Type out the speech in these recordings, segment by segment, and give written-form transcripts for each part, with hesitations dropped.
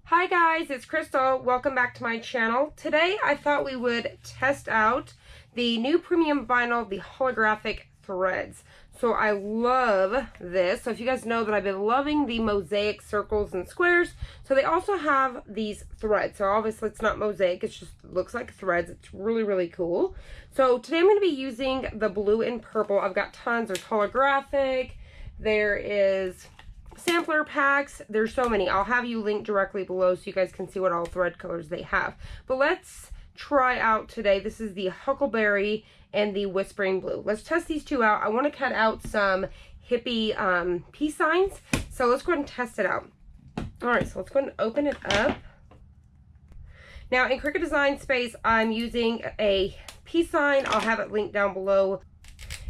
Hi guys, it's Crystal. Welcome back to my channel. Today I thought we would test out the new premium vinyl, the holographic threads. So I love this. So if you guys know that I've been loving the mosaic circles and squares, so they also have these threads. So obviously it's not mosaic, it just looks like threads. It's really cool. So today I'm going to be using the blue and purple. I've got tons. There's holographic, there is sampler packs, there's so many. I'll have you linked directly below so you guys can see what all thread colors they have. But let's try out today. This is the Huckleberry and the Whispering Blue. Let's test these two out. I want to cut out some hippie peace signs, so let's go ahead and test it out. Alright, so let's go ahead and open it up. Now in Cricut Design Space I'm using a peace sign. I'll have it linked down below,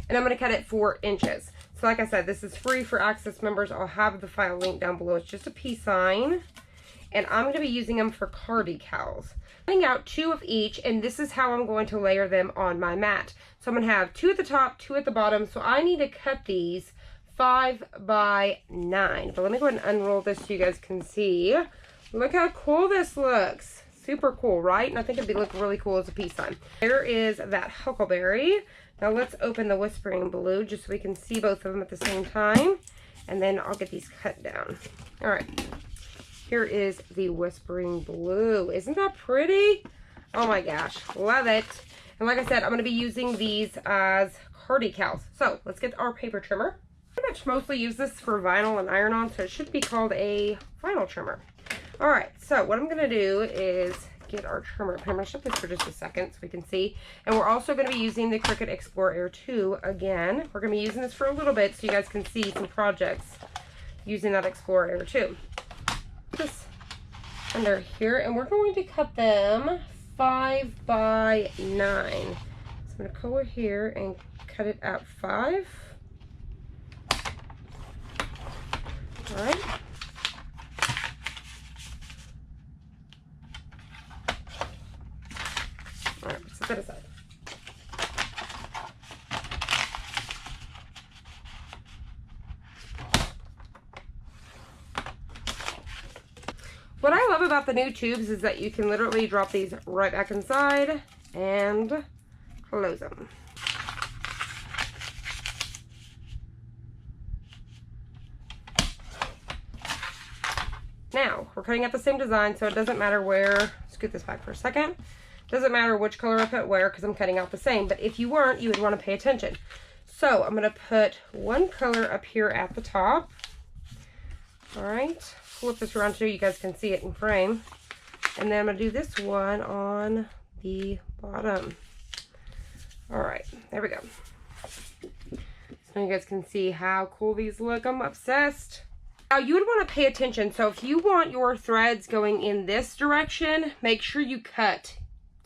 and I'm going to cut it 4 inches. So like I said, this is free for Access members. I'll have the file link down below. It's just a peace sign, and I'm going to be using them for car decals. I'm cutting out 2 of each, and this is how I'm going to layer them on my mat. So I'm going to have 2 at the top, 2 at the bottom. So I need to cut these 5 by 9. But let me go ahead and unroll this so you guys can see. Look how cool this looks. Super cool, right? And I think it'd look really cool as a peace sign. There is that Huckleberry. Now let's open the Whispering Blue just so we can see both of them at the same time. And then I'll get these cut down. Alright. Here is the Whispering Blue. Isn't that pretty? Oh my gosh. Love it. And like I said, I'm going to be using these as car decals. So let's get our paper trimmer. I pretty much mostly use this for vinyl and iron-on, so it should be called a vinyl trimmer. Alright, so what I'm going to do is get our trimmer. I'm going to shut this for just a second so we can see. And we're also going to be using the Cricut Explore Air 2 again. We're going to be using this for a little bit so you guys can see some projects using that Explore Air 2. Just under here, and we're going to cut them 5 by 9. So I'm going to go over here and cut it at 5. Alright. Alright, set that aside. What I love about the new tubes is that you can literally drop these right back inside and close them. Now, we're cutting out the same design, so it doesn't matter where, scoot this back for a second. Doesn't matter which color I put where because I'm cutting out the same, but if you weren't, you would want to pay attention. So I'm going to put one color up here at the top. Alright, flip this around so you guys can see it in frame. And then I'm going to do this one on the bottom. Alright, there we go. So you guys can see how cool these look. I'm obsessed. Now you would want to pay attention. So if you want your threads going in this direction, make sure you cut.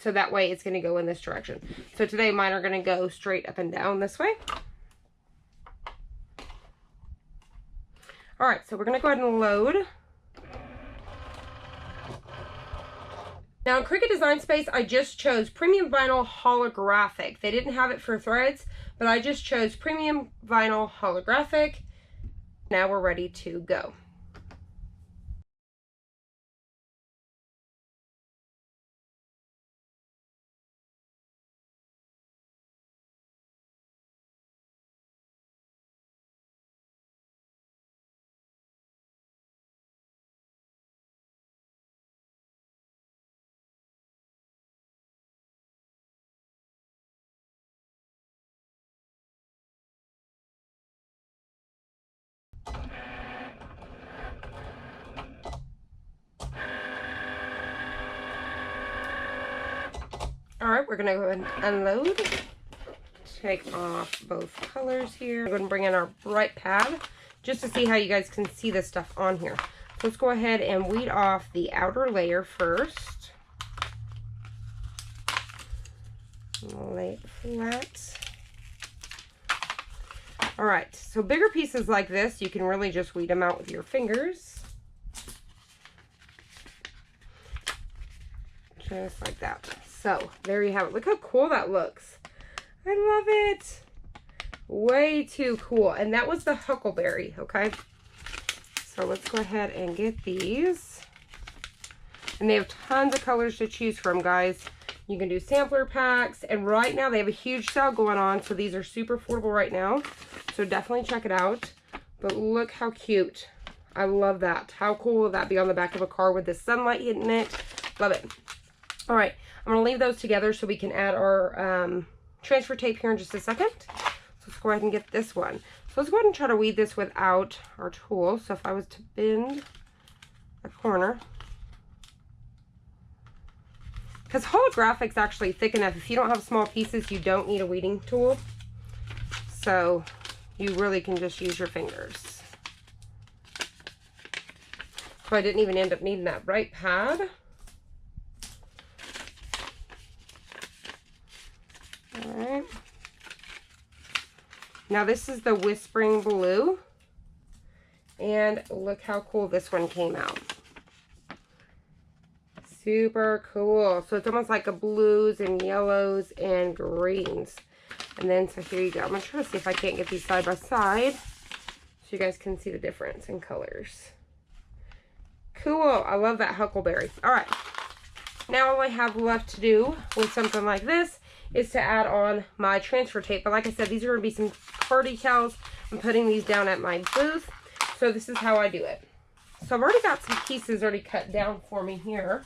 So that way it's going to go in this direction. So today mine are going to go straight up and down this way. Alright, so we're going to go ahead and load. Now in Cricut Design Space, I just chose Premium Vinyl Holographic. They didn't have it for threads, but I just chose Premium Vinyl Holographic. Now we're ready to go. Alright, we're going to go ahead and unload. Take off both colors here. We're going to bring in our bright pad just to see how you guys can see this stuff on here. So let's go ahead and weed off the outer layer first. Lay it flat. Alright, so bigger pieces like this, you can really just weed them out with your fingers. Just like that. So, there you have it. Look how cool that looks. I love it. Way too cool. And that was the Huckleberry, okay? So let's go ahead and get these. And they have tons of colors to choose from, guys. You can do sampler packs, and right now they have a huge sale going on, so these are super affordable right now. So definitely check it out. But look how cute. I love that. How cool will that be on the back of a car with the sunlight hitting it? Love it. All right, I'm gonna leave those together so we can add our transfer tape here in just a second. So let's go ahead and get this one. So let's go ahead and try to weed this without our tool. So if I was to bend a corner, because holographic's actually thick enough. If you don't have small pieces, you don't need a weeding tool. So you really can just use your fingers. So I didn't even end up needing that bright pad. All right. Now this is the Whispering Blue. And look how cool this one came out. Super cool. So it's almost like a blues and yellows and greens. And then, so here you go. I'm going to try to see if I can't get these side by side so you guys can see the difference in colors. Cool. I love that huckleberry. All right. Now all I have left to do with something like this is to add on my transfer tape. But like I said, these are going to be some car decals. I'm putting these down at my booth. So this is how I do it. So I've already got some pieces already cut down for me here.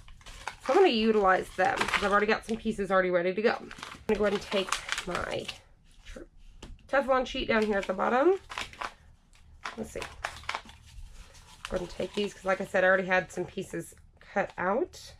So I'm going to utilize them because I've already got some pieces already ready to go. I'm going to go ahead and take my Teflon sheet down here at the bottom. Let's see. Go ahead and take these because like I said, I already had some pieces cut out.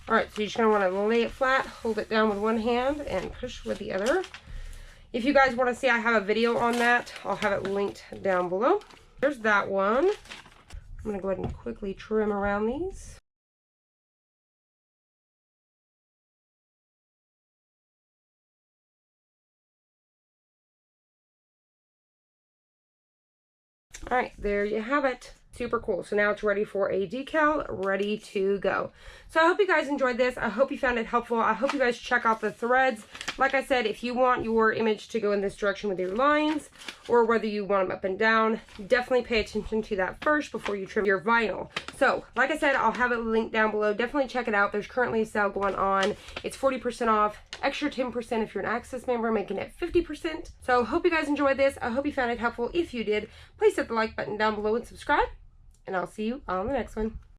All right, so you're just gonna wanna lay it flat, hold it down with one hand, and push with the other. If you guys wanna see, I have a video on that. I'll have it linked down below. There's that one. I'm gonna go ahead and quickly trim around these. All right, there you have it. Super cool. So now it's ready for a decal, ready to go. So I hope you guys enjoyed this. I hope you found it helpful. I hope you guys check out the threads. Like I said, if you want your image to go in this direction with your lines, or whether you want them up and down, definitely pay attention to that first before you trim your vinyl. So like I said, I'll have it linked down below. Definitely check it out. There's currently a sale going on. It's 40% off, extra 10% if you're an Access member, making it 50%. So hope you guys enjoyed this. I hope you found it helpful. If you did, please hit the like button down below and subscribe. And I'll see you on the next one.